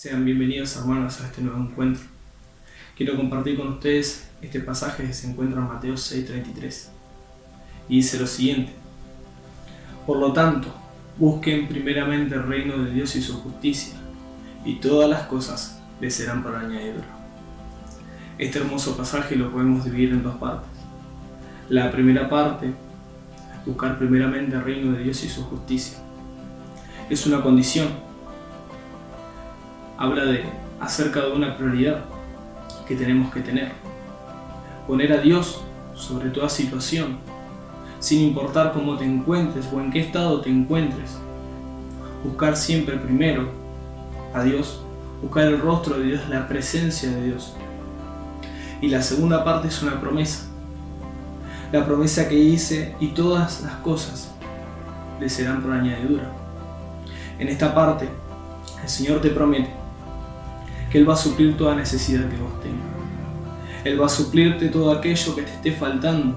Sean bienvenidos, hermanos, a este nuevo encuentro. Quiero compartir con ustedes este pasaje que se encuentra en Mateo 6:33 y dice lo siguiente: por lo tanto, busquen primeramente el reino de Dios y su justicia, y todas las cosas les serán por añadidura. Este hermoso pasaje lo podemos dividir en dos partes. La primera parte, buscar primeramente el reino de Dios y su justicia, es una condición. Habla acerca de una prioridad que tenemos que tener. Poner a Dios sobre toda situación, sin importar cómo te encuentres o en qué estado te encuentres. Buscar siempre primero a Dios, buscar el rostro de Dios, la presencia de Dios. Y la segunda parte es una promesa. La promesa que dice: y todas las cosas le serán por añadidura. En esta parte, el Señor te promete que Él va a suplir toda necesidad que vos tengas. Él va a suplirte todo aquello que te esté faltando.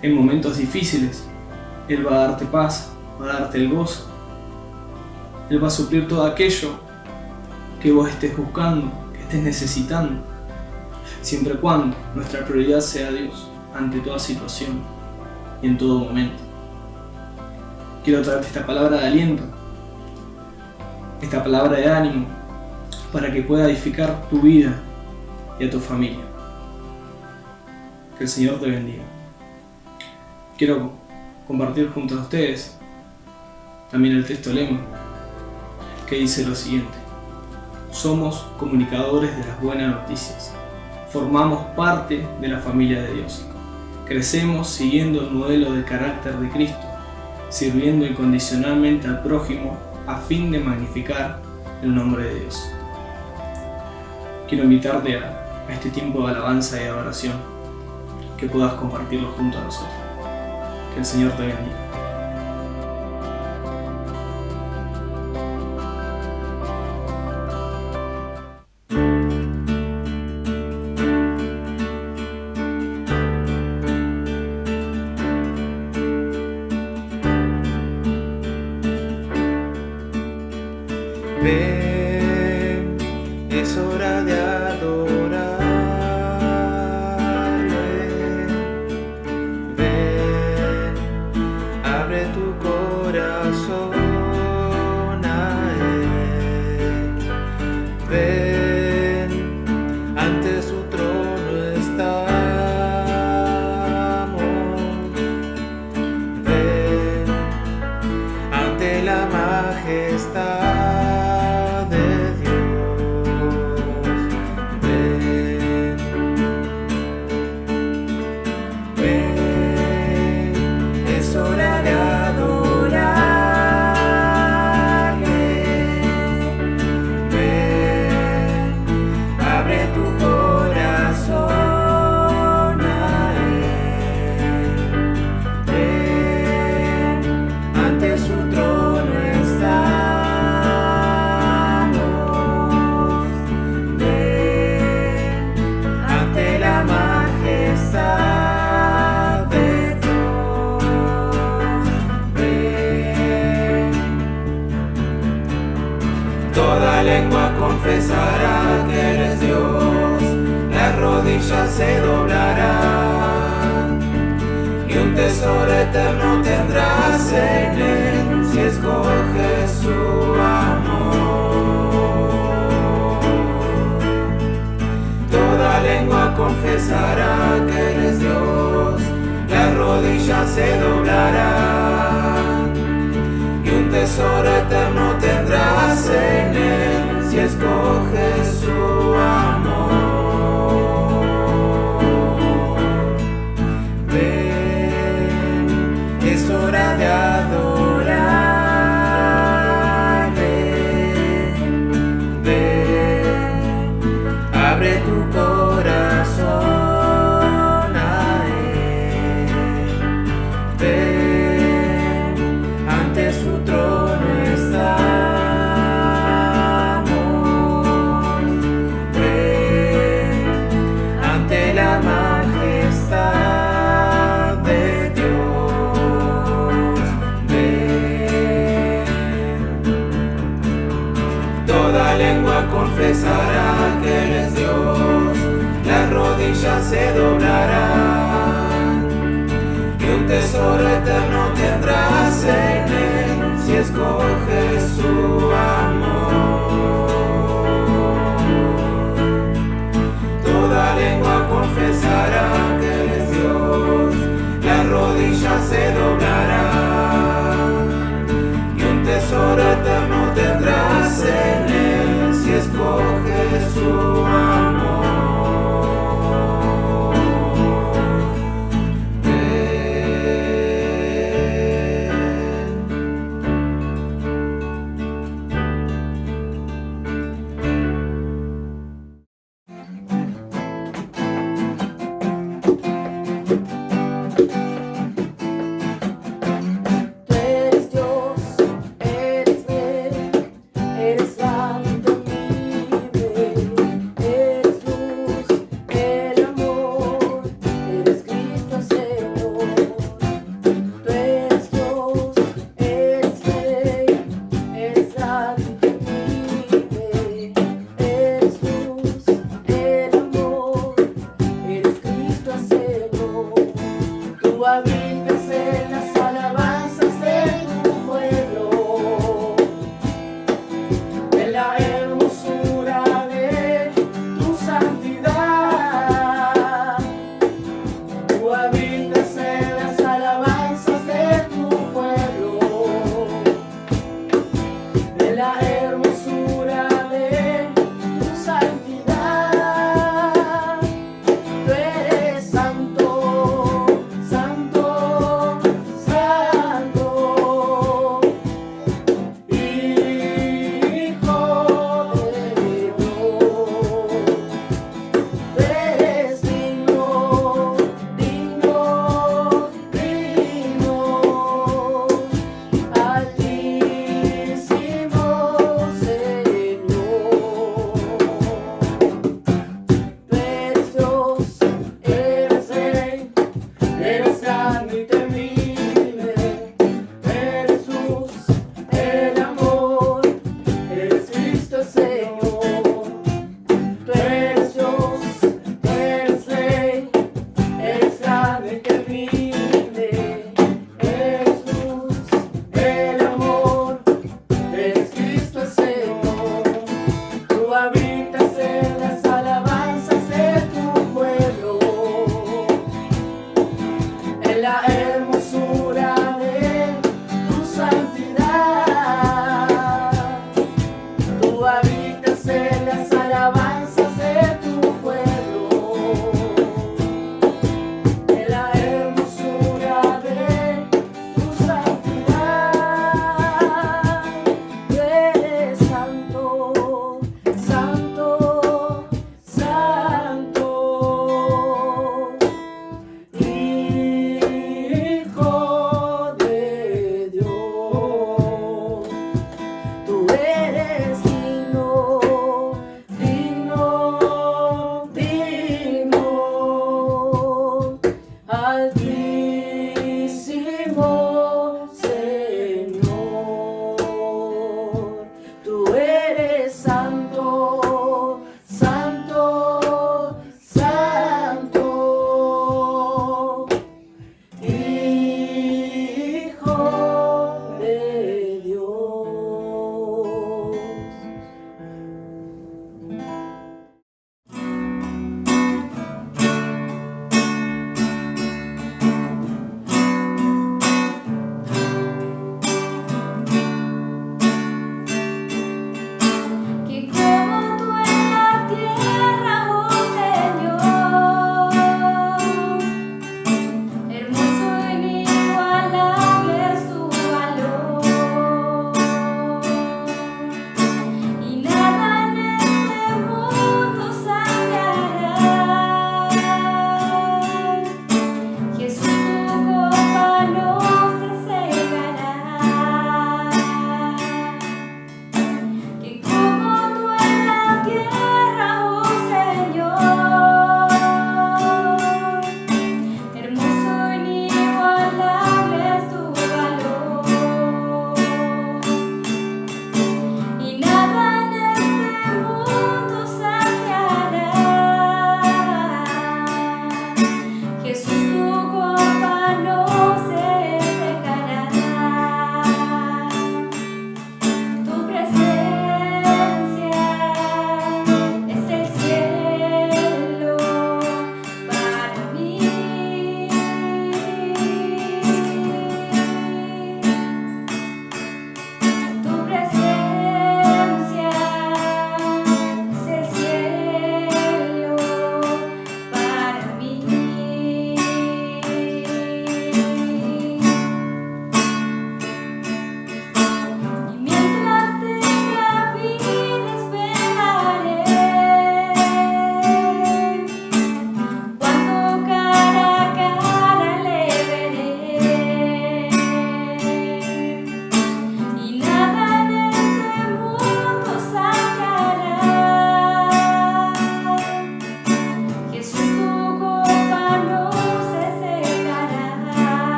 En momentos difíciles, Él va a darte paz, va a darte el gozo. Él va a suplir todo aquello que vos estés buscando, que estés necesitando, siempre y cuando nuestra prioridad sea Dios ante toda situación y en todo momento. Quiero traerte esta palabra de aliento, esta palabra de ánimo, para que pueda edificar tu vida y a tu familia. Que el Señor te bendiga. Quiero compartir junto a ustedes también el texto lema, que dice lo siguiente: somos comunicadores de las buenas noticias, formamos parte de la familia de Dios, crecemos siguiendo el modelo de carácter de Cristo, sirviendo incondicionalmente al prójimo a fin de magnificar el nombre de Dios. Quiero invitarte a este tiempo de alabanza y de adoración, que puedas compartirlo junto a nosotros. Que el Señor te bendiga. Ven, es hora de adorarle. Ven, abre tu corazón a Él. Ven, ante su trono estamos. Ven, ante la majestad. Toda lengua confesará que Él es Dios, las rodillas se doblarán, y un tesoro eterno tendrás en Él, si escoges su amor. Toda lengua confesará que Él es Dios, las rodillas se doblarán, y un tesoro eterno tendrás en Él, si escoges su amor. Ven, es hora de adorar. confesará que Él es Dios, las rodillas se doblarán, y un tesoro eterno tendrás en Él, si escoges su amor. Toda lengua confesará que Él es Dios, las rodillas se doblarán, y un tesoro eterno tendrás en Él, si escoges su amor. Ven,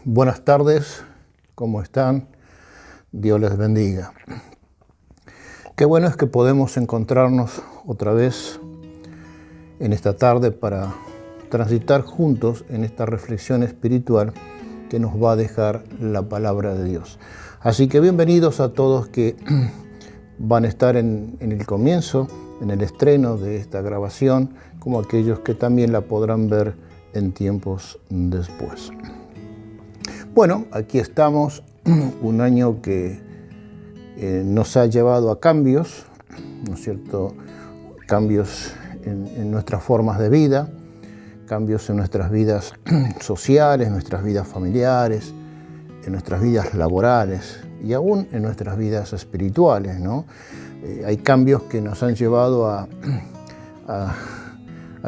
Buenas tardes, ¿cómo están? Dios les bendiga. Qué bueno es que podemos encontrarnos otra vez en esta tarde para transitar juntos en esta reflexión espiritual que nos va a dejar la palabra de Dios. Así que bienvenidos a todos que van a estar en el comienzo, en el estreno de esta grabación, como aquellos que también la podrán ver en tiempos después. Bueno, aquí estamos, un año que nos ha llevado a cambios, ¿no es cierto? Cambios en nuestras formas de vida, cambios en nuestras vidas sociales, nuestras vidas familiares, en nuestras vidas laborales y aún en nuestras vidas espirituales, ¿no? Hay cambios que nos han llevado a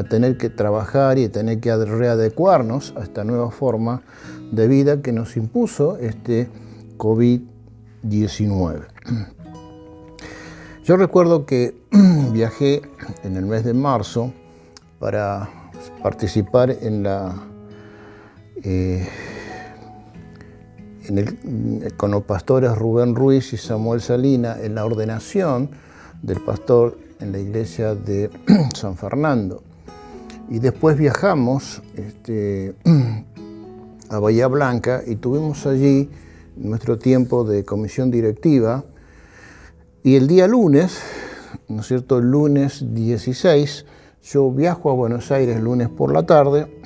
tener que trabajar y tener que readecuarnos a esta nueva forma de vida que nos impuso este COVID-19. Yo recuerdo que viajé en el mes de marzo para participar con los pastores Rubén Ruiz y Samuel Salina en la ordenación del pastor en la iglesia de San Fernando. Y después viajamos a Bahía Blanca y tuvimos allí nuestro tiempo de comisión directiva. Y el día lunes, ¿no es cierto? El lunes 16, yo viajo a Buenos Aires lunes por la tarde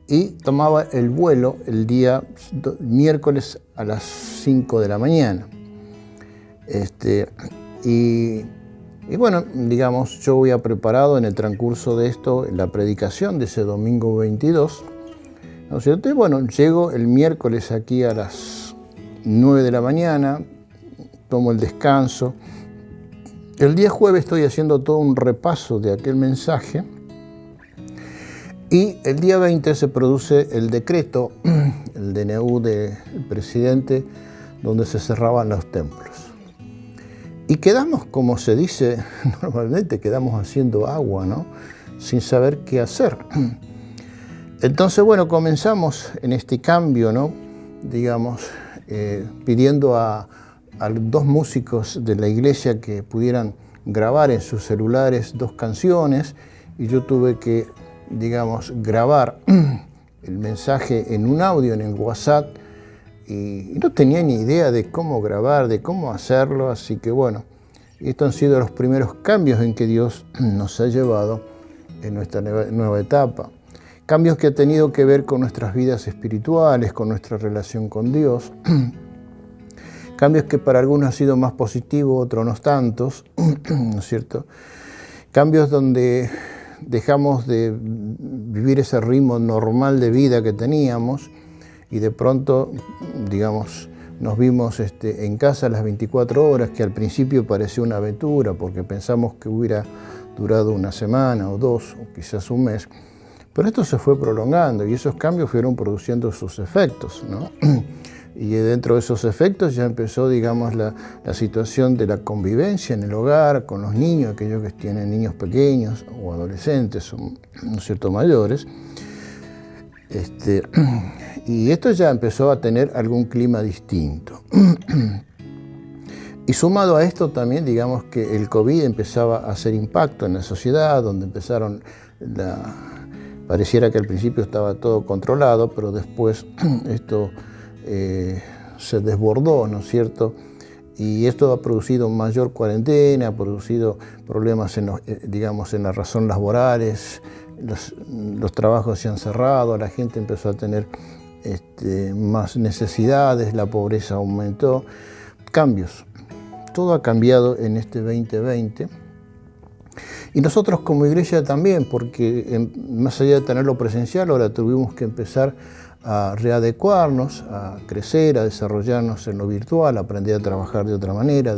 y tomaba el vuelo el día miércoles a las 5 de la mañana. Y bueno, digamos, yo había preparado en el transcurso de esto la predicación de ese domingo 22, ¿no es cierto? Y bueno, llego el miércoles aquí a las 9 de la mañana, tomo el descanso. El día jueves estoy haciendo todo un repaso de aquel mensaje y el día 20 se produce el decreto, el DNU del presidente, donde se cerraban los templos. Y quedamos, como se dice normalmente, quedamos haciendo agua, ¿no? Sin saber qué hacer. Entonces, bueno, comenzamos en este cambio, ¿no? Digamos, pidiendo a dos músicos de la iglesia que pudieran grabar en sus celulares 2 canciones y yo tuve que, digamos, grabar el mensaje en un audio en el WhatsApp y no tenía ni idea de cómo grabar, de cómo hacerlo, así que bueno, estos han sido los primeros cambios en que Dios nos ha llevado en nuestra nueva etapa. Cambios que han tenido que ver con nuestras vidas espirituales, con nuestra relación con Dios. Cambios que para algunos han sido más positivos, otros no tantos, ¿no es cierto? Cambios donde dejamos de vivir ese ritmo normal de vida que teníamos y de pronto, digamos, nos vimos en casa las 24 horas, que al principio pareció una aventura porque pensamos que hubiera durado una semana o 2 o quizás un mes, pero esto se fue prolongando y esos cambios fueron produciendo sus efectos, ¿no? Y dentro de esos efectos ya empezó, digamos, la situación de la convivencia en el hogar con los niños, aquellos que tienen niños pequeños o adolescentes, ¿no es cierto?, mayores. Y esto ya empezó a tener algún clima distinto. Y sumado a esto también, digamos que el COVID empezaba a hacer impacto en la sociedad, donde empezaron pareciera que al principio estaba todo controlado, pero después esto se desbordó, ¿no es cierto? Y esto ha producido mayor cuarentena, ha producido problemas digamos, en las razones laborales, los trabajos se han cerrado, la gente empezó a tener más necesidades, la pobreza aumentó, cambios. Todo ha cambiado en este 2020. Y nosotros como iglesia también, porque más allá de tenerlo presencial, ahora tuvimos que empezar a readecuarnos, a crecer, a desarrollarnos en lo virtual, aprender a trabajar de otra manera,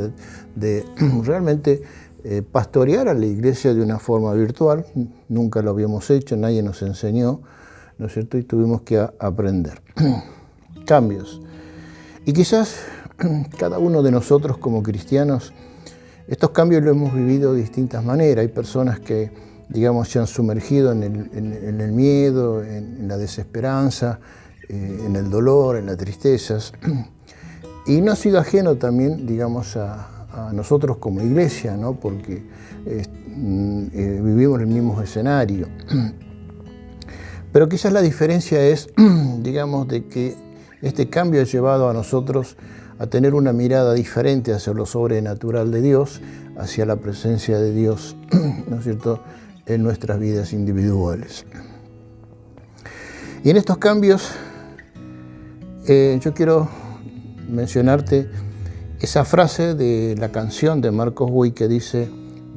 de realmente pastorear a la iglesia de una forma virtual. Nunca lo habíamos hecho, nadie nos enseñó, ¿no es cierto? Y tuvimos que aprender. Cambios. Y quizás cada uno de nosotros como cristianos, estos cambios los hemos vivido de distintas maneras. Hay personas que, digamos, se han sumergido en el miedo, en la desesperanza, en el dolor, en las tristezas. Y no ha sido ajeno también, digamos, a nosotros como iglesia, ¿no? Porque vivimos el mismo escenario. Pero quizás la diferencia es, digamos, de que este cambio ha llevado a nosotros a tener una mirada diferente hacia lo sobrenatural de Dios, hacia la presencia de Dios, ¿no es cierto?, en nuestras vidas individuales. Y en estos cambios, yo quiero mencionarte esa frase de la canción de Marcos Witt que dice: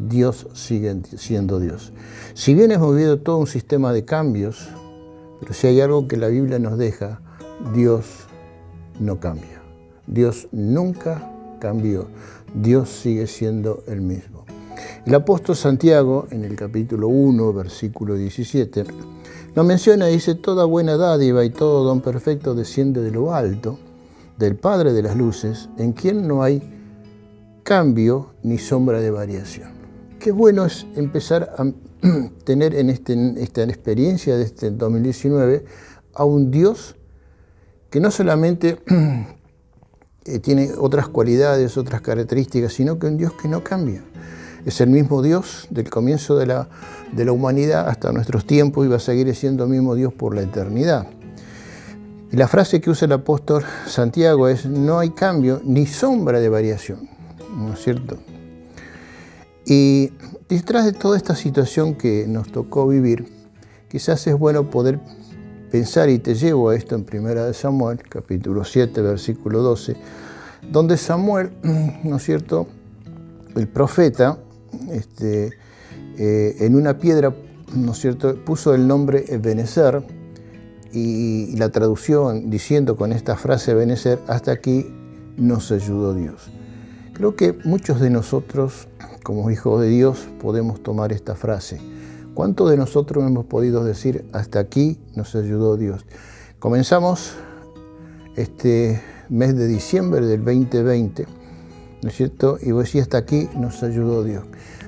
Dios sigue siendo Dios. Si bien hemos vivido todo un sistema de cambios, pero si hay algo que la Biblia nos deja, Dios no cambia. Dios nunca cambió. Dios sigue siendo el mismo. El apóstol Santiago, en el capítulo 1, versículo 17, nos menciona, dice: toda buena dádiva y todo don perfecto desciende de lo alto, del Padre de las luces, en quien no hay cambio ni sombra de variación. Qué bueno es empezar a tener en esta experiencia de este 2019 a un Dios que no solamente tiene otras cualidades, otras características, sino que un Dios que no cambia. Es el mismo Dios del comienzo de la humanidad hasta nuestros tiempos y va a seguir siendo el mismo Dios por la eternidad. Y la frase que usa el apóstol Santiago es: no hay cambio ni sombra de variación, ¿no es cierto? Y detrás de toda esta situación que nos tocó vivir, quizás es bueno poder pensar, y te llevo a esto en 1 Samuel, capítulo 7, versículo 12, donde Samuel, ¿no es cierto?, el profeta, en una piedra, ¿no es cierto?, puso el nombre Ebenezer, y la traducción diciendo con esta frase Ebenezer: hasta aquí nos ayudó Dios. Creo que muchos de nosotros, como hijos de Dios, podemos tomar esta frase. ¿Cuántos de nosotros hemos podido decir: hasta aquí nos ayudó Dios? Comenzamos este mes de diciembre del 2020, ¿no es cierto? Y vos decís: hasta aquí nos ayudó Dios.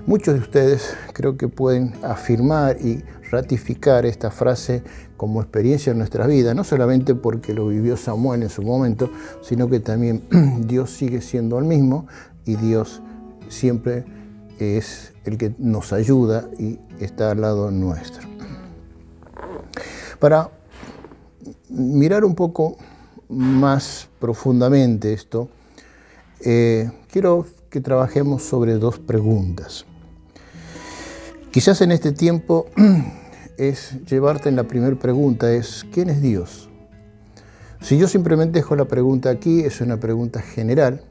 Muchos de ustedes creo que pueden afirmar y ratificar esta frase como experiencia en nuestra vida, no solamente porque lo vivió Samuel en su momento, sino que también Dios sigue siendo el mismo y Dios siempre es el que nos ayuda y está al lado nuestro. Para mirar un poco más profundamente esto, quiero que trabajemos sobre dos preguntas. Quizás en este tiempo es llevarte en la primera pregunta, es: ¿quién es Dios? Si yo simplemente dejo la pregunta aquí, es una pregunta general,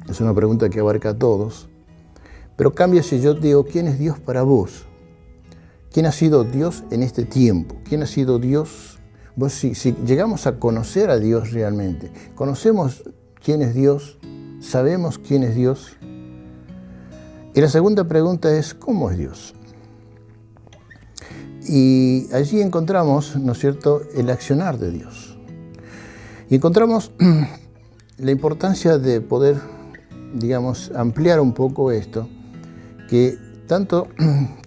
es una pregunta que abarca a todos, pero cambia si yo digo: ¿quién es Dios para vos? ¿Quién ha sido Dios en este tiempo? ¿Quién ha sido Dios? Vos, si llegamos a conocer a Dios realmente, ¿conocemos quién es Dios? ¿Sabemos quién es Dios? Y la segunda pregunta es: ¿cómo es Dios? Y allí encontramos, ¿no es cierto?, el accionar de Dios. Y encontramos la importancia de poder, digamos, ampliar un poco esto, que tanto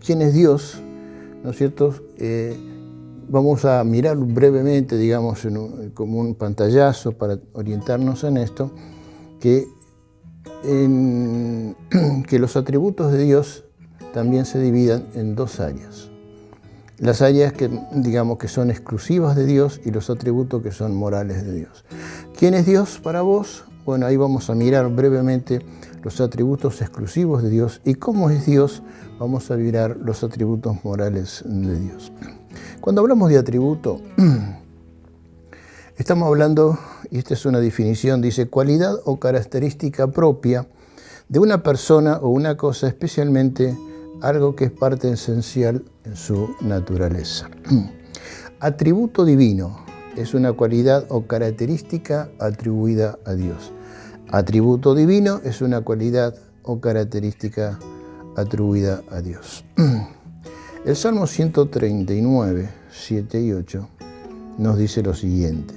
quién es Dios, ¿no es cierto?, vamos a mirar brevemente, digamos, como un pantallazo para orientarnos en esto, que los atributos de Dios también se dividan en dos áreas. Las áreas que, digamos, que son exclusivas de Dios y los atributos que son morales de Dios. ¿Quién es Dios para vos? Bueno, ahí vamos a mirar brevemente los atributos exclusivos de Dios. ¿Y cómo es Dios? Vamos a mirar los atributos morales de Dios. Cuando hablamos de atributo, estamos hablando, y esta es una definición, dice: cualidad o característica propia de una persona o una cosa, especialmente algo que es parte esencial en su naturaleza. Atributo divino es una cualidad o característica atribuida a Dios. Atributo divino es una cualidad o característica atribuida a Dios. El Salmo 139, 7 y 8 nos dice lo siguiente: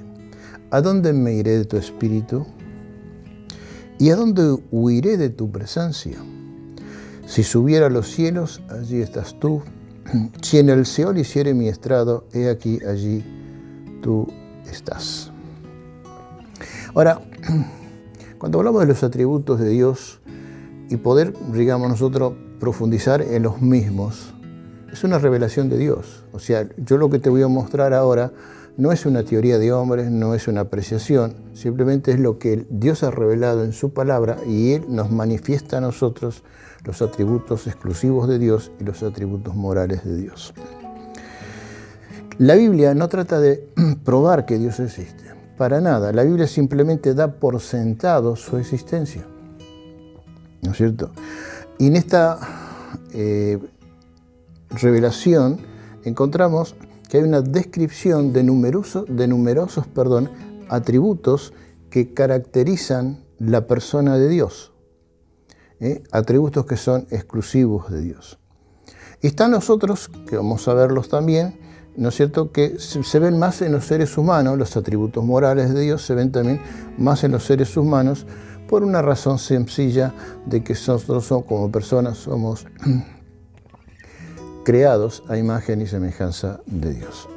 ¿a dónde me iré de tu espíritu? ¿Y a dónde huiré de tu presencia? Si subiera a los cielos, allí estás tú. Si en el Seol hiciere mi estrado, he aquí, allí tú estás. Ahora, cuando hablamos de los atributos de Dios y poder, digamos, nosotros profundizar en los mismos, es una revelación de Dios. O sea, yo lo que te voy a mostrar ahora no es una teoría de hombres, no es una apreciación, simplemente es lo que Dios ha revelado en su palabra y Él nos manifiesta a nosotros los atributos exclusivos de Dios y los atributos morales de Dios. La Biblia no trata de probar que Dios existe, para nada. La Biblia simplemente da por sentado su existencia, ¿no es cierto? Y en esta revelación encontramos que hay una descripción de numerosos atributos que caracterizan la persona de Dios, atributos que son exclusivos de Dios. Y están los otros, que vamos a verlos también, ¿no es cierto?, que se ven más en los seres humanos, los atributos morales de Dios se ven también más en los seres humanos, por una razón sencilla de que nosotros como personas somos creados a imagen y semejanza de Dios.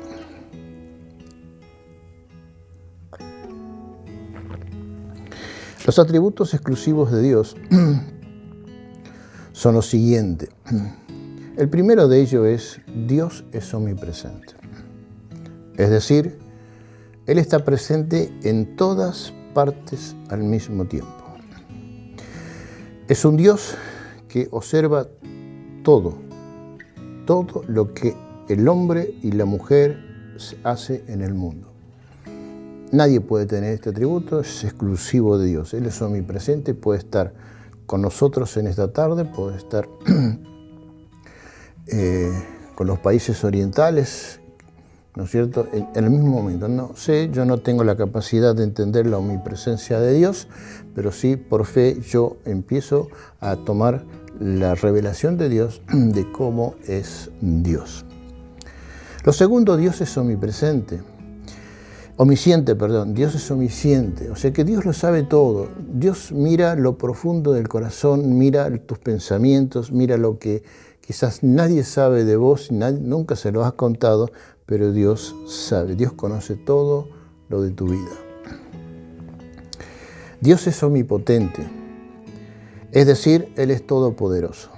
Los atributos exclusivos de Dios son los siguientes. El primero de ellos es: Dios es omnipresente. Es decir, Él está presente en todas partes al mismo tiempo. Es un Dios que observa todo lo que el hombre y la mujer hace en el mundo. Nadie puede tener este atributo, es exclusivo de Dios. Él es omnipresente, puede estar con nosotros en esta tarde, puede estar con los países orientales, ¿no es cierto?, en el mismo momento. No sé, yo no tengo la capacidad de entender la omnipresencia de Dios, pero sí, por fe, yo empiezo a tomar la revelación de Dios de cómo es Dios. Lo segundo, Dios es omnipresente. Omnisciente, perdón. Dios es omnisciente. O sea que Dios lo sabe todo. Dios mira lo profundo del corazón, mira tus pensamientos, mira lo que quizás nadie sabe de vos, nunca se lo has contado, pero Dios sabe. Dios conoce todo lo de tu vida. Dios es omnipotente. Es decir, Él es todopoderoso.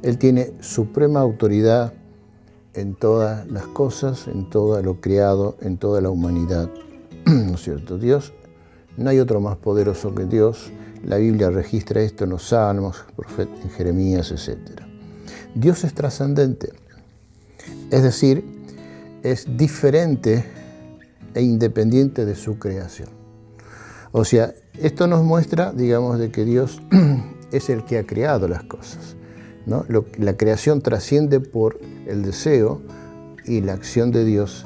Él tiene suprema autoridad en todas las cosas, en todo lo creado, en toda la humanidad. ¿No es cierto? Dios, no hay otro más poderoso que Dios. La Biblia registra esto en los Salmos, en Jeremías, etc. Dios es trascendente. Es decir, es diferente e independiente de su creación. O sea, esto nos muestra, digamos, de que Dios es el que ha creado las cosas, ¿no? La creación trasciende por el deseo y la acción de Dios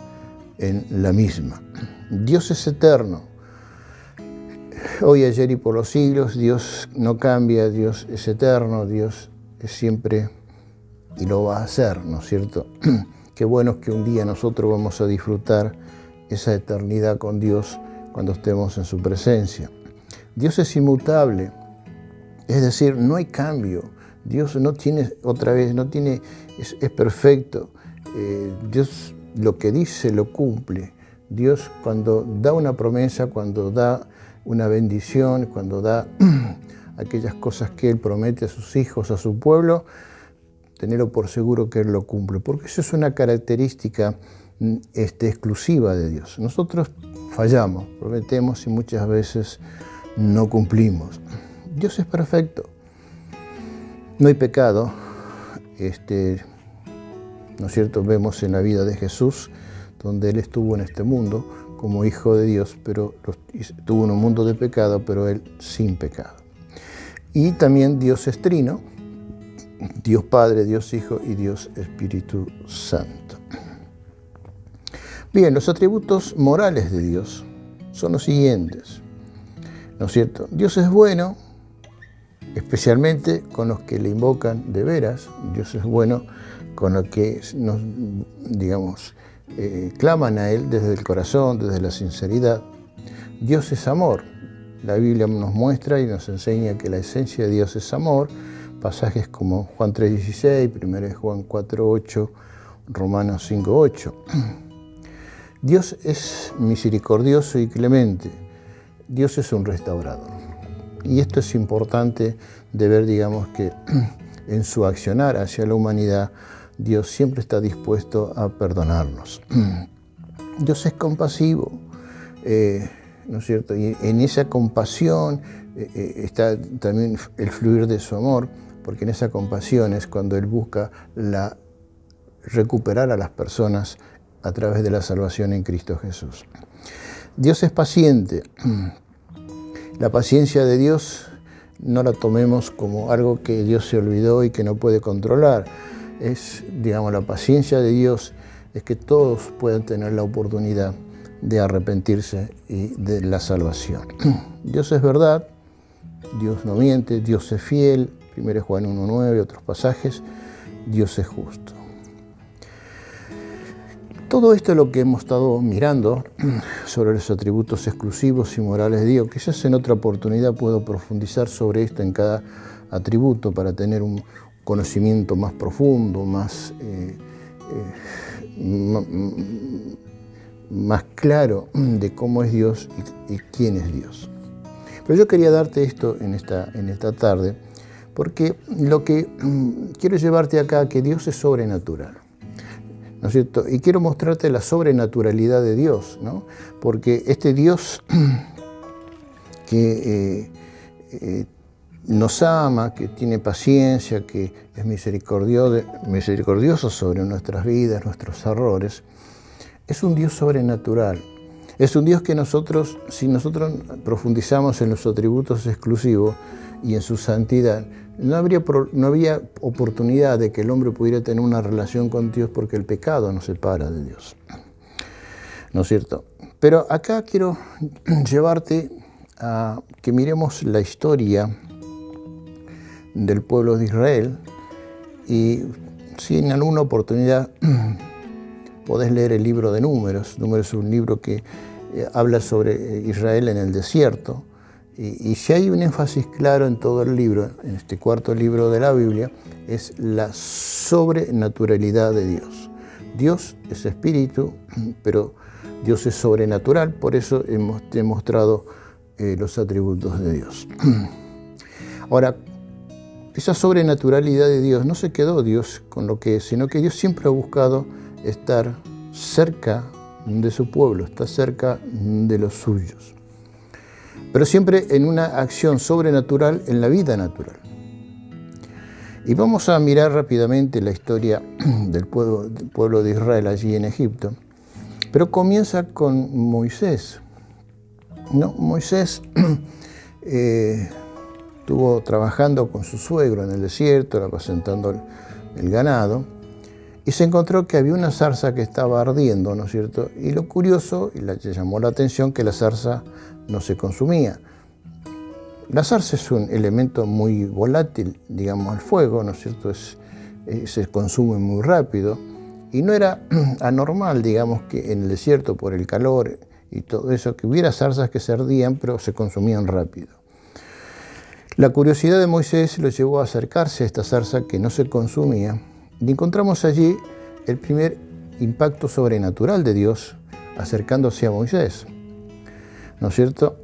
en la misma. Dios es eterno. Hoy, ayer y por los siglos, Dios no cambia, Dios es eterno, Dios es siempre y lo va a hacer, ¿no es cierto? Qué bueno es que un día nosotros vamos a disfrutar esa eternidad con Dios cuando estemos en su presencia. Dios es inmutable, es decir, no hay cambio. Dios no tiene, es perfecto. Dios lo que dice lo cumple. Dios cuando da una promesa, cuando da una bendición, cuando da aquellas cosas que Él promete a sus hijos, a su pueblo, tenerlo por seguro que Él lo cumple, porque eso es una característica exclusiva de Dios. Nosotros fallamos, prometemos y muchas veces no cumplimos. Dios es perfecto. No hay pecado. ¿No es cierto? Vemos en la vida de Jesús, donde Él estuvo en este mundo como Hijo de Dios, pero estuvo en un mundo de pecado, pero Él sin pecado. Y también Dios es trino, Dios Padre, Dios Hijo y Dios Espíritu Santo. Bien, los atributos morales de Dios son los siguientes, ¿no es cierto? Dios es bueno, especialmente con los que le invocan de veras. Dios es bueno con los que claman a Él desde el corazón, desde la sinceridad. Dios es amor. La Biblia nos muestra y nos enseña que la esencia de Dios es amor. Pasajes como Juan 3:16, 1 Juan 4:8, Romanos 5:8. Dios es misericordioso y clemente. Dios es un restaurador. Y esto es importante de ver, digamos, que en su accionar hacia la humanidad, Dios siempre está dispuesto a perdonarnos. Dios es compasivo, ¿no es cierto? Y en esa compasión está también el fluir de su amor, porque en esa compasión es cuando Él busca recuperar a las personas a través de la salvación en Cristo Jesús. Dios es paciente. La paciencia de Dios no la tomemos como algo que Dios se olvidó y que no puede controlar. Digamos, la paciencia de Dios es que todos puedan tener la oportunidad de arrepentirse y de la salvación. Dios es verdad, Dios no miente, Dios es fiel, 1 Juan 1:9, otros pasajes, Dios es justo. Todo esto es lo que hemos estado mirando sobre los atributos exclusivos y morales de Dios. Quizás en otra oportunidad puedo profundizar sobre esto en cada atributo para tener un conocimiento más profundo, más claro de cómo es Dios y quién es Dios. Pero yo quería darte esto en esta tarde, porque lo que quiero llevarte acá, que Dios es sobrenatural, ¿no es cierto? Y quiero mostrarte la sobrenaturalidad de Dios, ¿no? Porque este Dios que nos ama, que tiene paciencia, que es misericordioso sobre nuestras vidas, nuestros errores, es un Dios sobrenatural. Es un Dios que si nosotros profundizamos en los atributos exclusivos y en su santidad, no había oportunidad de que el hombre pudiera tener una relación con Dios, porque el pecado nos separa de Dios, ¿no es cierto? Pero acá quiero llevarte a que miremos la historia del pueblo de Israel, y si en alguna oportunidad podés leer el libro de Números. Números es un libro que habla sobre Israel en el desierto, y si hay un énfasis claro en todo el libro, en este cuarto libro de la Biblia, es la sobrenaturalidad de Dios. Dios es espíritu, pero Dios es sobrenatural, por eso hemos demostrado los atributos de Dios. Ahora, esa sobrenaturalidad de Dios no se quedó Dios con lo que es, sino que Dios siempre ha buscado estar cerca de su pueblo, está cerca de los suyos, pero siempre en una acción sobrenatural en la vida natural. Y vamos a mirar rápidamente la historia del pueblo de Israel allí en Egipto, pero comienza con Moisés. Moisés estuvo trabajando con su suegro en el desierto, apacentando el ganado, y se encontró que había una zarza que estaba ardiendo, ¿no es cierto? Y lo curioso, y le llamó la atención, que la zarza no se consumía. La zarza es un elemento muy volátil, digamos, al fuego, ¿no es cierto? Se consume muy rápido, y no era anormal, digamos, que en el desierto, por el calor y todo eso, que hubiera zarzas que se ardían, pero se consumían rápido. La curiosidad de Moisés lo llevó a acercarse a esta zarza que no se consumía, y encontramos allí el primer impacto sobrenatural de Dios acercándose a Moisés, ¿no es cierto?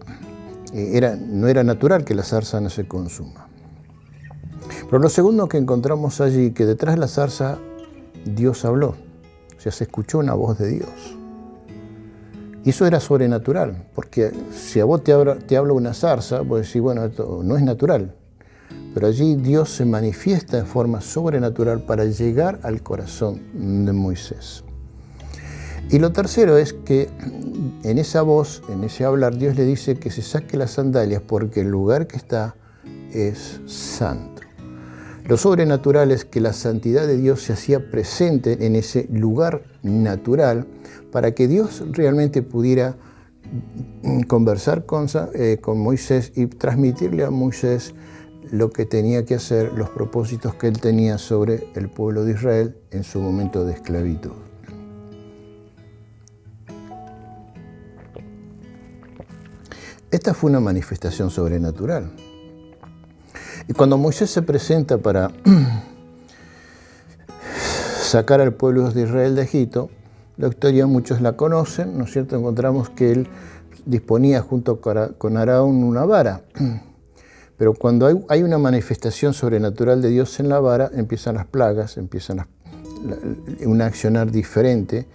No era natural que la zarza no se consuma. Pero lo segundo que encontramos allí, que detrás de la zarza Dios habló, o sea, se escuchó una voz de Dios. Y eso era sobrenatural, porque si a vos te habla una zarza, vos decís, bueno, esto no es natural. Pero allí Dios se manifiesta en forma sobrenatural para llegar al corazón de Moisés. Y lo tercero es que en esa voz, en ese hablar, Dios le dice que se saque las sandalias porque el lugar que está es santo. Lo sobrenatural es que la santidad de Dios se hacía presente en ese lugar natural para que Dios realmente pudiera conversar con Moisés y transmitirle a Moisés lo que tenía que hacer, los propósitos que él tenía sobre el pueblo de Israel en su momento de esclavitud. Esta fue una manifestación sobrenatural. Y cuando Moisés se presenta para sacar al pueblo de Israel de Egipto, La historia muchos la conocen, ¿no es cierto? Encontramos que él disponía junto con Aarón una vara. Pero cuando hay una manifestación sobrenatural de Dios en la vara, empiezan las plagas, un accionar diferente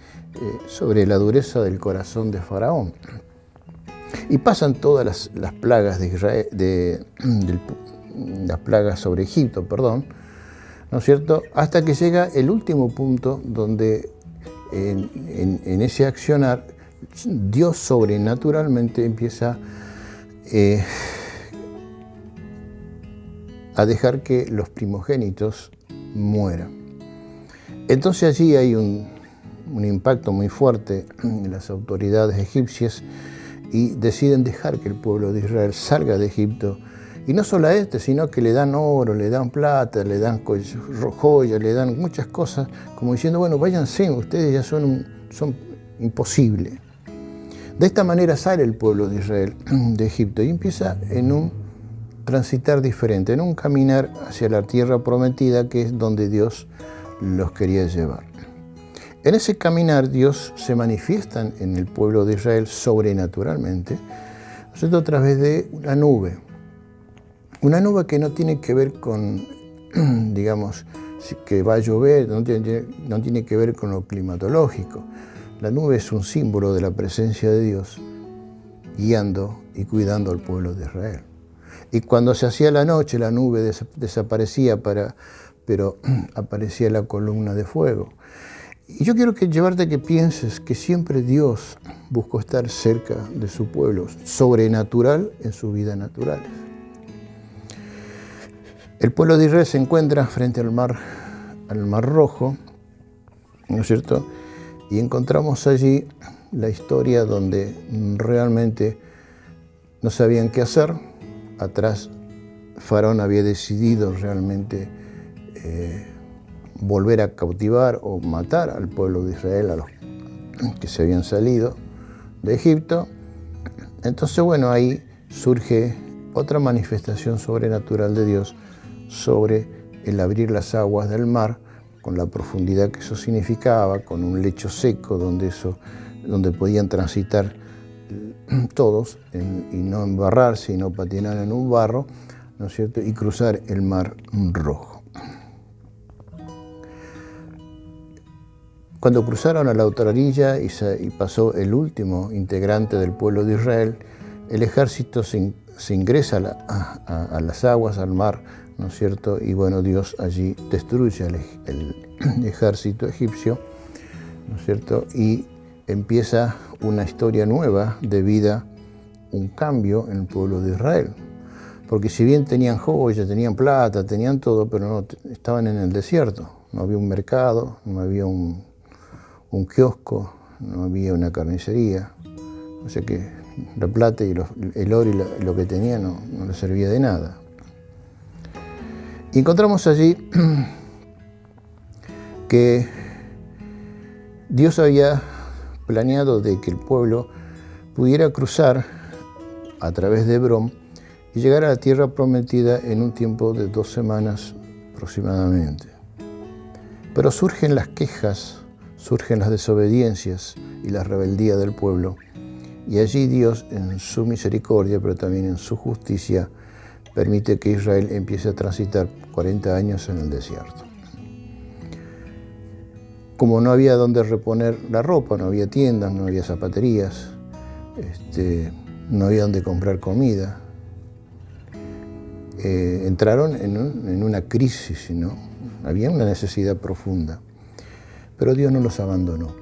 sobre la dureza del corazón de Faraón. Y pasan todas las plagas de Israel, las plagas sobre Egipto, perdón, ¿no es cierto? Hasta que llega el último punto donde en ese accionar Dios sobrenaturalmente empieza a dejar que los primogénitos mueran. Entonces allí hay un impacto muy fuerte en las autoridades egipcias y deciden dejar que el pueblo de Israel salga de Egipto. Y no solo a sino que le dan oro, le dan plata, le dan joyas, le dan muchas cosas, como diciendo, bueno, váyanse, ustedes ya son imposibles. De esta manera sale el pueblo de Israel de Egipto y empieza en un transitar diferente, en un caminar hacia la tierra prometida, que es donde Dios los quería llevar. En ese caminar Dios se manifiesta en el pueblo de Israel sobrenaturalmente, ¿no es cierto?, a través de una nube. Una nube que no tiene que ver con, digamos, que va a llover, no tiene que ver con lo climatológico. La nube es un símbolo de la presencia de Dios guiando y cuidando al pueblo de Israel. Y cuando se hacía la noche, la nube desaparecía, pero aparecía la columna de fuego. Y yo quiero llevarte a que pienses que siempre Dios buscó estar cerca de su pueblo, sobrenatural en su vida natural. El pueblo de Israel se encuentra frente al Mar Rojo, ¿no es cierto? Y encontramos allí la historia donde realmente no sabían qué hacer. Atrás, Faraón había decidido realmente volver a cautivar o matar al pueblo de Israel, a los que se habían salido de Egipto. Entonces, bueno, ahí surge otra manifestación sobrenatural de Dios sobre el abrir las aguas del mar, con la profundidad que eso significaba, con un lecho seco donde podían transitar todos y no embarrarse y no patinar en un barro, ¿no es cierto?, y cruzar el Mar Rojo. Cuando cruzaron a la otra orilla y pasó el último integrante del pueblo de Israel, el ejército se ingresa a las aguas, al mar, ¿no es cierto? Y bueno, Dios allí destruye el ejército egipcio, ¿no es cierto? Y empieza una historia nueva de vida, un cambio en el pueblo de Israel. Porque si bien tenían joyas, tenían plata, tenían todo, pero no estaban en el desierto. No había un mercado, no había un kiosco, no había una carnicería. O sea que la plata y el oro y lo que tenían no les servía de nada. Y encontramos allí que Dios había planeado de que el pueblo pudiera cruzar a través de Hebrón y llegar a la tierra prometida en un tiempo de 2 semanas aproximadamente. Pero surgen las quejas, surgen las desobediencias y la rebeldía del pueblo, y allí Dios, en su misericordia, pero también en su justicia, permite que Israel empiece a transitar 40 años en el desierto. Como no había donde reponer la ropa, no había tiendas, no había zapaterías, no había donde comprar comida, entraron en una crisis, ¿no? Había una necesidad profunda, pero Dios no los abandonó.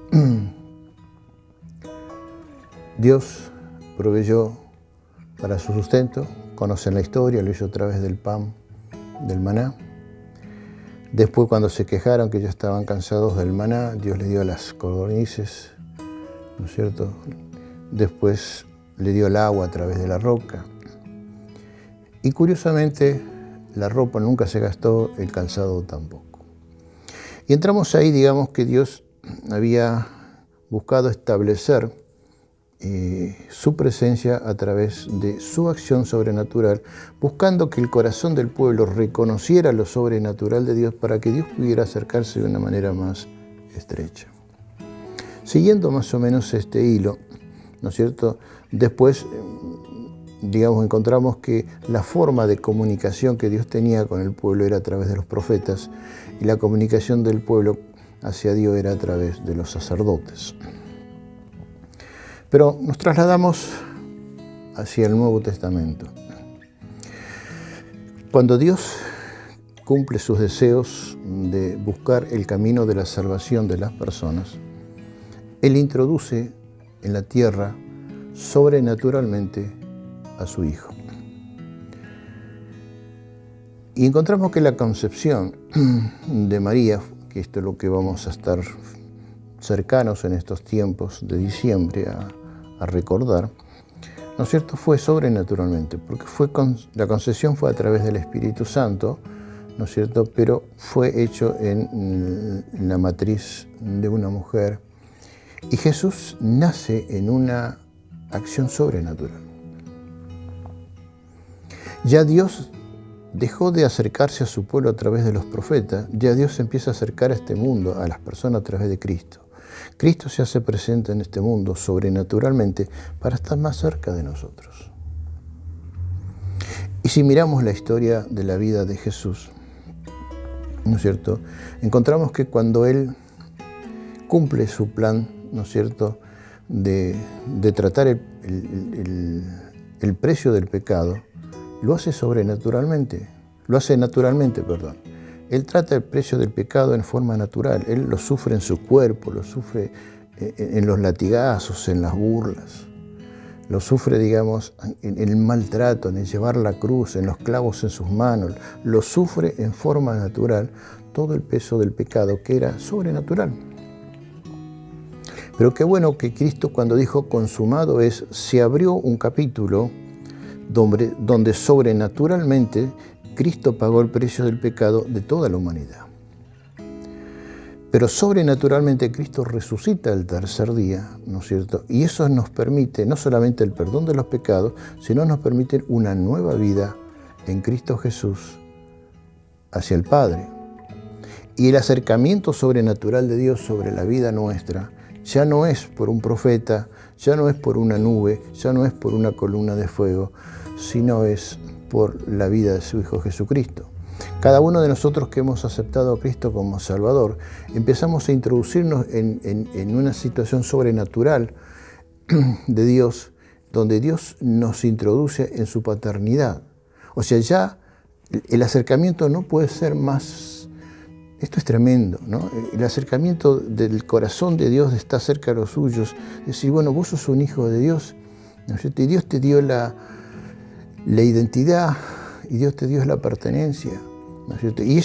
Dios proveyó para su sustento. Conocen la historia, lo hizo a través del pan, del maná. Después, cuando se quejaron que ya estaban cansados del maná, Dios les dio las codornices, ¿no es cierto? Después le dio el agua a través de la roca. Y curiosamente, la ropa nunca se gastó, el calzado tampoco. Y entramos ahí, digamos que Dios había buscado establecer su presencia a través de su acción sobrenatural, buscando que el corazón del pueblo reconociera lo sobrenatural de Dios para que Dios pudiera acercarse de una manera más estrecha. Siguiendo más o menos este hilo, ¿no es cierto? Después, digamos, encontramos que la forma de comunicación que Dios tenía con el pueblo era a través de los profetas y la comunicación del pueblo hacia Dios era a través de los sacerdotes. Pero nos trasladamos hacia el Nuevo Testamento. Cuando Dios cumple sus deseos de buscar el camino de la salvación de las personas, Él introduce en la tierra sobrenaturalmente a su Hijo. Y encontramos que la concepción de María, que esto es lo que vamos a estar cercanos en estos tiempos de diciembre a recordar, ¿no es cierto?, fue sobrenaturalmente, porque la concepción fue a través del Espíritu Santo, ¿no es cierto?, pero fue hecho en la matriz de una mujer. Y Jesús nace en una acción sobrenatural. Ya Dios dejó de acercarse a su pueblo a través de los profetas, ya Dios se empieza a acercar a este mundo, a las personas a través de Cristo. Cristo se hace presente en este mundo sobrenaturalmente para estar más cerca de nosotros. Y si miramos la historia de la vida de Jesús, ¿no es cierto?, encontramos que cuando Él cumple su plan, ¿no es cierto?, de tratar el precio del pecado, lo hace sobrenaturalmente, naturalmente. Él trata el precio del pecado en forma natural. Él lo sufre en su cuerpo, lo sufre en los latigazos, en las burlas. Lo sufre, digamos, en el maltrato, en el llevar la cruz, en los clavos en sus manos. Lo sufre en forma natural todo el peso del pecado, que era sobrenatural. Pero qué bueno que Cristo, cuando dijo consumado es, se abrió un capítulo donde sobrenaturalmente Cristo pagó el precio del pecado de toda la humanidad. Pero sobrenaturalmente Cristo resucita el tercer día, ¿no es cierto? Y eso nos permite no solamente el perdón de los pecados, sino nos permite una nueva vida en Cristo Jesús hacia el Padre. Y el acercamiento sobrenatural de Dios sobre la vida nuestra ya no es por un profeta, ya no es por una nube, ya no es por una columna de fuego, sino es por la vida de su Hijo Jesucristo. Cada uno de nosotros que hemos aceptado a Cristo como Salvador, empezamos a introducirnos en una situación sobrenatural de Dios, donde Dios nos introduce en su paternidad. O sea, ya el acercamiento no puede ser más. Esto es tremendo, ¿no? El acercamiento del corazón de Dios de estar cerca de los suyos, decir, bueno, vos sos un hijo de Dios, ¿no es cierto? Y Dios te dio la identidad, y Dios te dio la pertenencia, ¿no es cierto? Y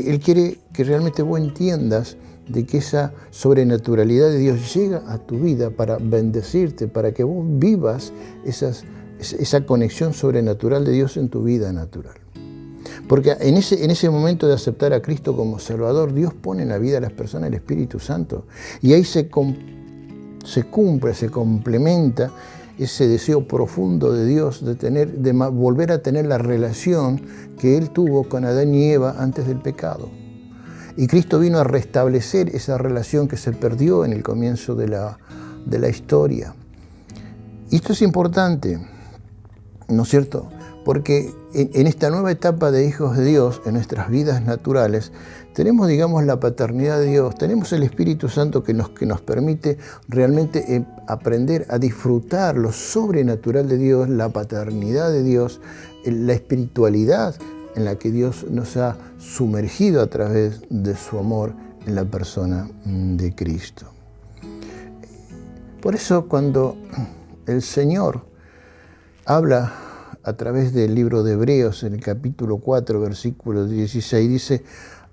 Él quiere que realmente vos entiendas de que esa sobrenaturalidad de Dios llega a tu vida para bendecirte, para que vos vivas esa conexión sobrenatural de Dios en tu vida natural. Porque en ese momento de aceptar a Cristo como Salvador, Dios pone en la vida de las personas el Espíritu Santo. Y ahí se cumple, se complementa ese deseo profundo de Dios de volver a tener la relación que Él tuvo con Adán y Eva antes del pecado. Y Cristo vino a restablecer esa relación que se perdió en el comienzo de la historia. Y esto es importante, ¿no es cierto? Porque en esta nueva etapa de hijos de Dios, en nuestras vidas naturales, tenemos, digamos, la paternidad de Dios, tenemos el Espíritu Santo que nos permite realmente aprender a disfrutar lo sobrenatural de Dios, la paternidad de Dios, la espiritualidad en la que Dios nos ha sumergido a través de su amor en la persona de Cristo. Por eso cuando el Señor habla a través del libro de Hebreos, en el capítulo 4, versículo 16, dice,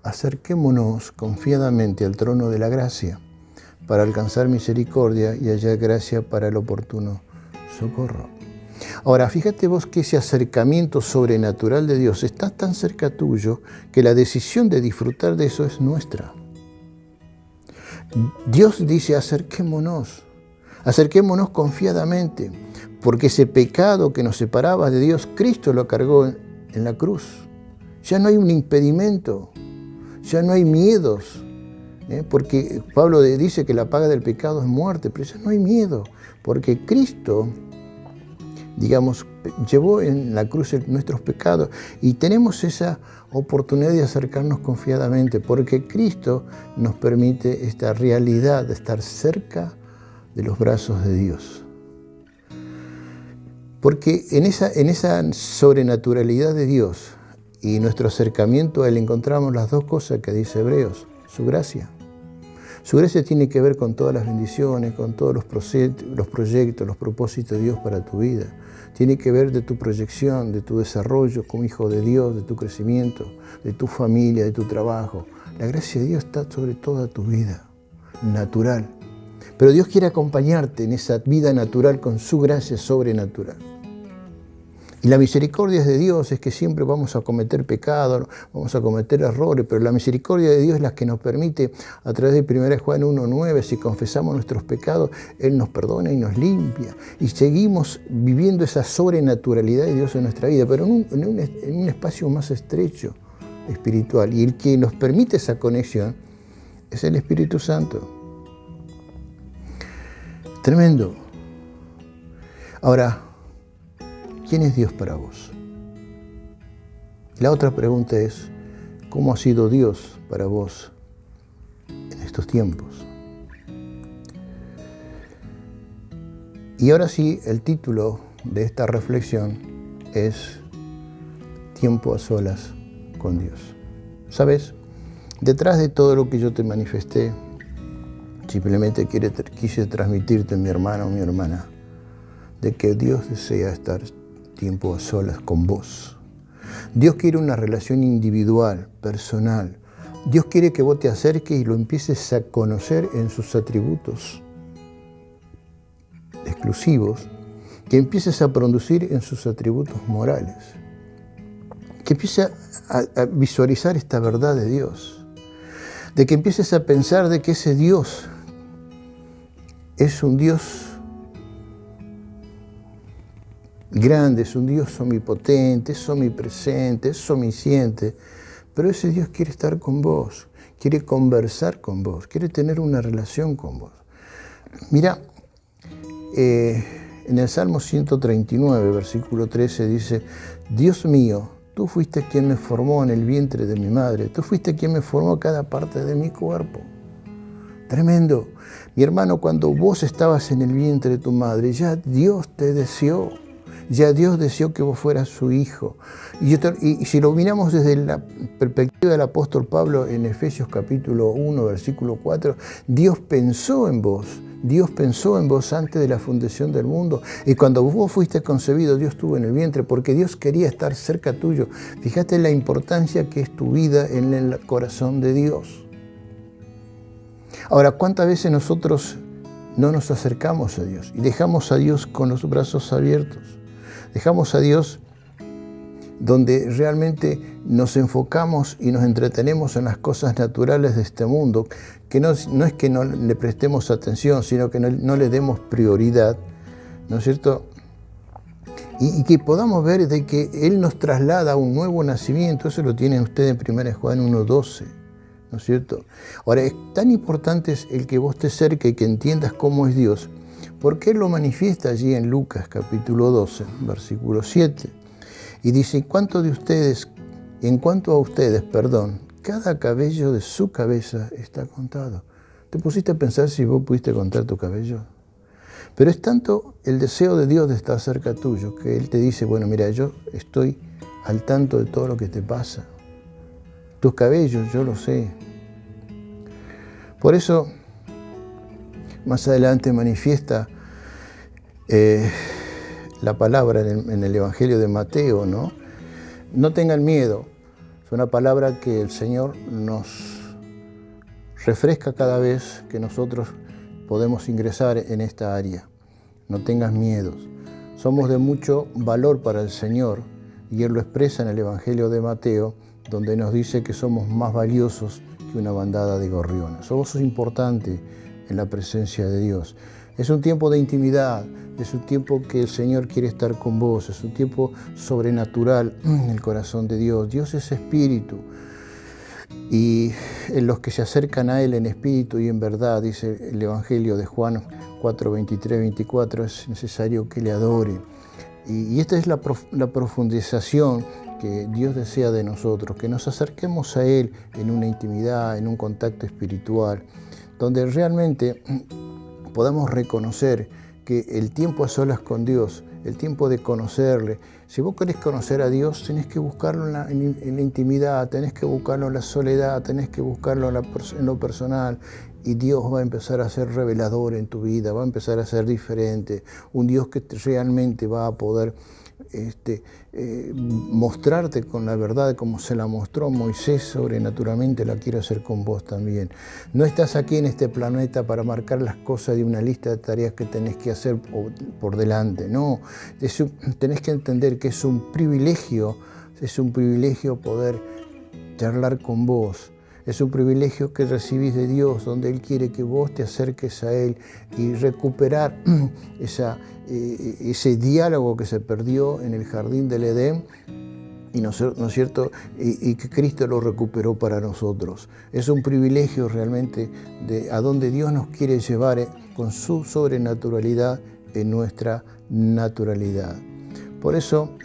acerquémonos confiadamente al trono de la gracia para alcanzar misericordia y hallar gracia para el oportuno socorro. Ahora, fíjate vos que ese acercamiento sobrenatural de Dios está tan cerca tuyo que la decisión de disfrutar de eso es nuestra. Dios dice, acerquémonos confiadamente, porque ese pecado que nos separaba de Dios, Cristo lo cargó en la cruz. Ya no hay un impedimento, ya no hay miedos, Porque Pablo dice que la paga del pecado es muerte, pero eso no hay miedo, porque Cristo, digamos, llevó en la cruz nuestros pecados y tenemos esa oportunidad de acercarnos confiadamente, porque Cristo nos permite esta realidad de estar cerca de los brazos de Dios. Porque en esa sobrenaturalidad de Dios y nuestro acercamiento a Él encontramos las dos cosas que dice Hebreos, su gracia. Su gracia tiene que ver con todas las bendiciones, con todos los proyectos, los propósitos de Dios para tu vida. Tiene que ver de tu proyección, de tu desarrollo como hijo de Dios, de tu crecimiento, de tu familia, de tu trabajo. La gracia de Dios está sobre toda tu vida, natural. Pero Dios quiere acompañarte en esa vida natural con su gracia sobrenatural. Y la misericordia de Dios es que siempre vamos a cometer pecados, vamos a cometer errores, pero la misericordia de Dios es la que nos permite, a través de 1 Juan 1:9, si confesamos nuestros pecados, Él nos perdona y nos limpia. Y seguimos viviendo esa sobrenaturalidad de Dios en nuestra vida, pero en un espacio más estrecho, espiritual. Y el que nos permite esa conexión es el Espíritu Santo. Tremendo. Ahora, ¿quién es Dios para vos? La otra pregunta es, ¿cómo ha sido Dios para vos en estos tiempos? Y ahora sí, el título de esta reflexión es Tiempo a solas con Dios. ¿Sabes? Detrás de todo lo que yo te manifesté, simplemente quise transmitirte, mi hermano o mi hermana, de que Dios desea estar tiempo a solas con vos. Dios quiere una relación individual, personal. Dios quiere que vos te acerques y lo empieces a conocer en sus atributos exclusivos, que empieces a producir en sus atributos morales, que empieces a visualizar esta verdad de Dios, de que empieces a pensar de que ese Dios es un Dios grande, es un Dios omnipotente, es omnipresente, es omnisciente, pero ese Dios quiere estar con vos, quiere conversar con vos, quiere tener una relación con vos. Mira, en el Salmo 139, versículo 13 dice, Dios mío, tú fuiste quien me formó en el vientre de mi madre, tú fuiste quien me formó cada parte de mi cuerpo. Tremendo. Mi hermano, cuando vos estabas en el vientre de tu madre, ya Dios te deseó. Ya Dios deseó que vos fueras su hijo. Y si lo miramos desde la perspectiva del apóstol Pablo en Efesios capítulo 1, versículo 4, Dios pensó en vos. Dios pensó en vos antes de la fundación del mundo. Y cuando vos fuiste concebido, Dios estuvo en el vientre porque Dios quería estar cerca tuyo. Fíjate la importancia que es tu vida en el corazón de Dios. Ahora, ¿cuántas veces nosotros no nos acercamos a Dios y dejamos a Dios con los brazos abiertos? Dejamos a Dios donde realmente nos enfocamos y nos entretenemos en las cosas naturales de este mundo, que no es que no le prestemos atención, sino que no le demos prioridad, ¿no es cierto? Y que podamos ver de que Él nos traslada a un nuevo nacimiento. Eso lo tienen ustedes en 1 Juan 1:12, ¿no es cierto? Ahora, es tan importante el que vos te acerques y que entiendas cómo es Dios, porque Él lo manifiesta allí en Lucas capítulo 12, versículo 7. Y dice, en cuanto a ustedes, cada cabello de su cabeza está contado. ¿Te pusiste a pensar si vos pudiste contar tu cabello? Pero es tanto el deseo de Dios de estar cerca tuyo, que Él te dice, bueno, mira, yo estoy al tanto de todo lo que te pasa. Tus cabellos, yo lo sé. Por eso, más adelante manifiesta la palabra en el Evangelio de Mateo, ¿no? No tengan miedo. Es una palabra que el Señor nos refresca cada vez que nosotros podemos ingresar en esta área. No tengas miedos. Somos de mucho valor para el Señor y Él lo expresa en el Evangelio de Mateo, donde nos dice que somos más valiosos que una bandada de gorriones. Somos importantes en la presencia de Dios. Es un tiempo de intimidad, es un tiempo que el Señor quiere estar con vos, es un tiempo sobrenatural en el corazón de Dios. Dios es espíritu. Y en los que se acercan a Él en espíritu y en verdad, dice el Evangelio de Juan 4, 23, 24, es necesario que le adoren. Y esta es la profundización que Dios desea de nosotros, que nos acerquemos a Él en una intimidad, en un contacto espiritual, donde realmente podamos reconocer que el tiempo a solas con Dios, el tiempo de conocerle, si vos querés conocer a Dios, tenés que buscarlo en la intimidad, tenés que buscarlo en la soledad, tenés que buscarlo en lo personal, y Dios va a empezar a ser revelador en tu vida, va a empezar a ser diferente, un Dios que realmente va a poder mostrarte con la verdad como se la mostró Moisés, sobrenaturalmente la quiero hacer con vos también. No estás aquí en este planeta para marcar las cosas de una lista de tareas que tenés que hacer por delante, no, tenés que entender que es un privilegio poder charlar con vos. Es un privilegio que recibís de Dios, donde Él quiere que vos te acerques a Él y recuperar ese diálogo que se perdió en el jardín del Edén, y ¿no es cierto? Y que Cristo lo recuperó para nosotros. Es un privilegio realmente de a donde Dios nos quiere llevar con su sobrenaturalidad en nuestra naturalidad. Por eso,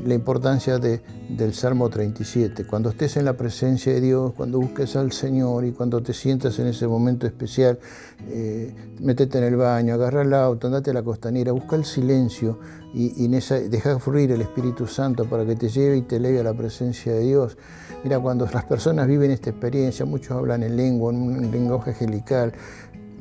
la importancia del Salmo 37. Cuando estés en la presencia de Dios, cuando busques al Señor y cuando te sientas en ese momento especial, métete en el baño, agarra el auto, andate a la costanera, busca el silencio y deja fluir el Espíritu Santo para que te lleve y te eleve a la presencia de Dios. Mira, cuando las personas viven esta experiencia, muchos hablan en lengua, en un lenguaje angelical.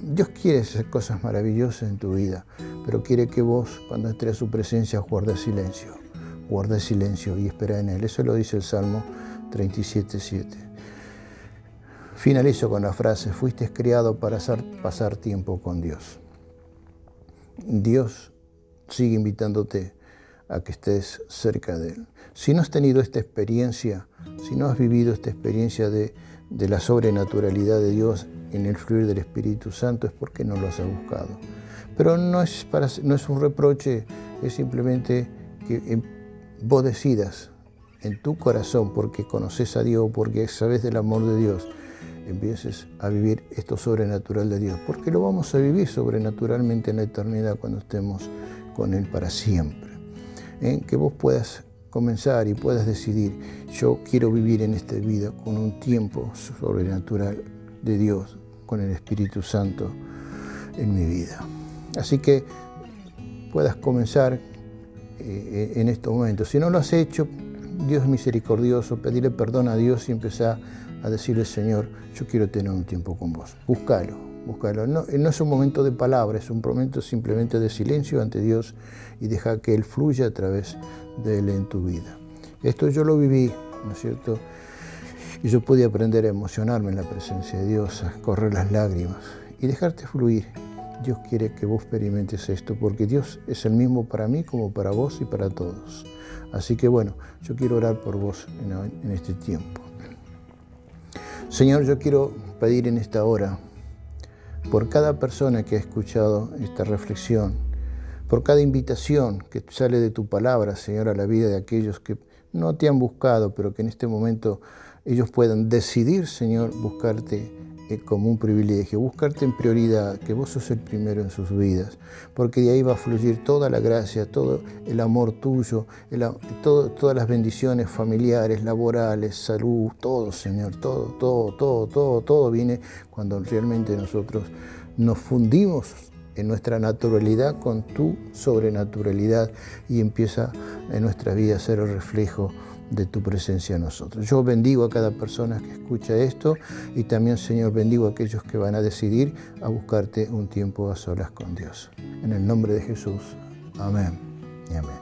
Dios quiere hacer cosas maravillosas en tu vida, pero quiere que vos, cuando entres a su presencia, guardes silencio. Guarda silencio y espera en Él. Eso lo dice el Salmo 37:7. Finalizo con la frase: fuiste criado para pasar tiempo con Dios. Dios sigue invitándote a que estés cerca de Él. Si no has tenido esta experiencia, si no has vivido esta experiencia de la sobrenaturalidad de Dios en el fluir del Espíritu Santo, es porque no lo has buscado. Pero no es un reproche, es simplemente que vos decidas en tu corazón, porque conoces a Dios, porque sabes del amor de Dios, empieces a vivir esto sobrenatural de Dios, porque lo vamos a vivir sobrenaturalmente en la eternidad cuando estemos con Él para siempre. Que vos puedas comenzar y puedas decidir: yo quiero vivir en esta vida con un tiempo sobrenatural de Dios, con el Espíritu Santo en mi vida. Así que puedas comenzar en estos momentos. Si no lo has hecho, Dios es misericordioso, pedirle perdón a Dios y empezar a decirle: Señor, yo quiero tener un tiempo con vos. Búscalo. No es un momento de palabra, es un momento simplemente de silencio ante Dios y deja que Él fluya a través de Él en tu vida. Esto yo lo viví, ¿no es cierto? Y yo pude aprender a emocionarme en la presencia de Dios, a correr las lágrimas y dejarte fluir. Dios quiere que vos experimentes esto, porque Dios es el mismo para mí como para vos y para todos. Así que bueno, yo quiero orar por vos en este tiempo. Señor, yo quiero pedir en esta hora por cada persona que ha escuchado esta reflexión, por cada invitación que sale de tu palabra, Señor, a la vida de aquellos que no te han buscado, pero que en este momento ellos puedan decidir, Señor, buscarte como un privilegio, buscarte en prioridad, que vos sos el primero en sus vidas, porque de ahí va a fluir toda la gracia, todo el amor tuyo, todas las bendiciones familiares, laborales, salud, todo, Señor, todo viene cuando realmente nosotros nos fundimos en nuestra naturalidad con tu sobrenaturalidad y empieza en nuestra vida a ser el reflejo de tu presencia en nosotros. Yo bendigo a cada persona que escucha esto y también, Señor, bendigo a aquellos que van a decidir a buscarte un tiempo a solas con Dios. En el nombre de Jesús. Amén y amén.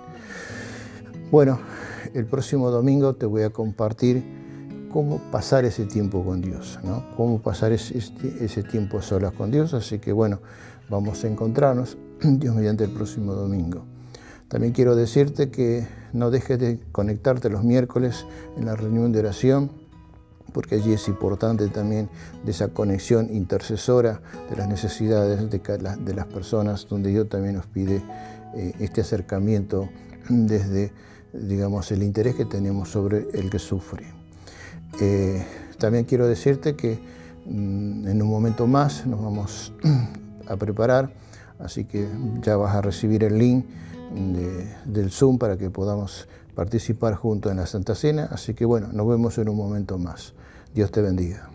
Bueno, el próximo domingo te voy a compartir cómo pasar ese tiempo con Dios, ¿no? Cómo pasar ese tiempo a solas con Dios. Así que bueno, vamos a encontrarnos, Dios mediante, el próximo domingo. También quiero decirte que no dejes de conectarte los miércoles en la reunión de oración, porque allí es importante también de esa conexión intercesora de las necesidades de las personas, donde Dios también nos pide este acercamiento desde, digamos, el interés que tenemos sobre el que sufre. también quiero decirte que en un momento más nos vamos a preparar, así que ya vas a recibir el link del Zoom para que podamos participar juntos en la Santa Cena. Así que bueno, nos vemos en un momento más. Dios te bendiga.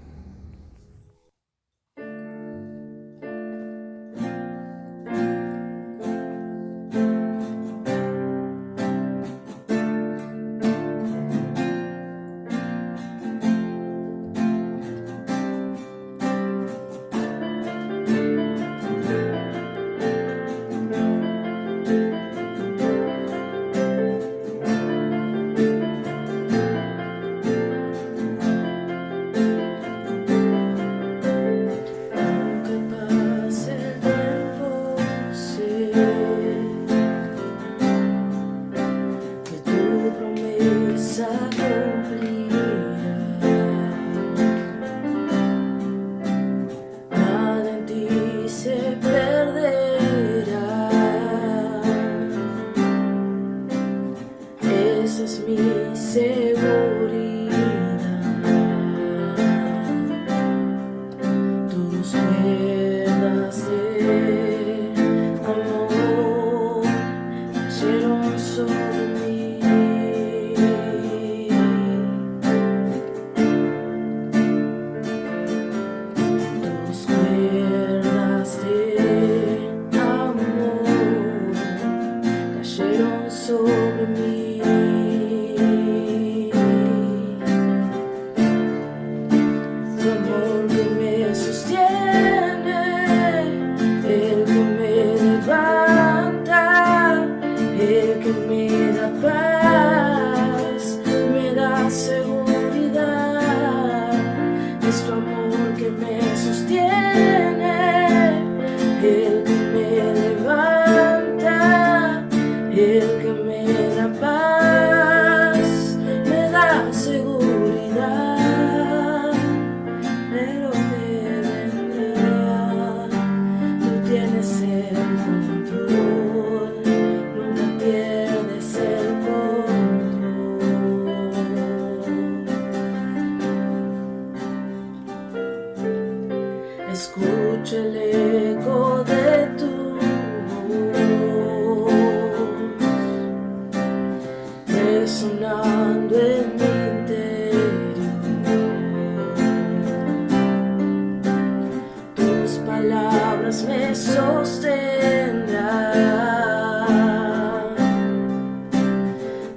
Escucha el eco de tu voz resonando en mi interior. Tus palabras me sostendrán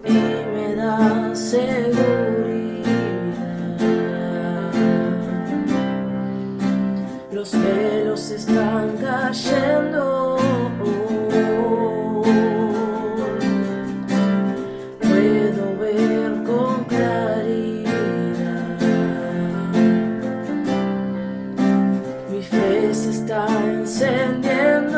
y me dan seguridad. Los velos están cayendo, puedo ver con claridad. Mi fe se está encendiendo.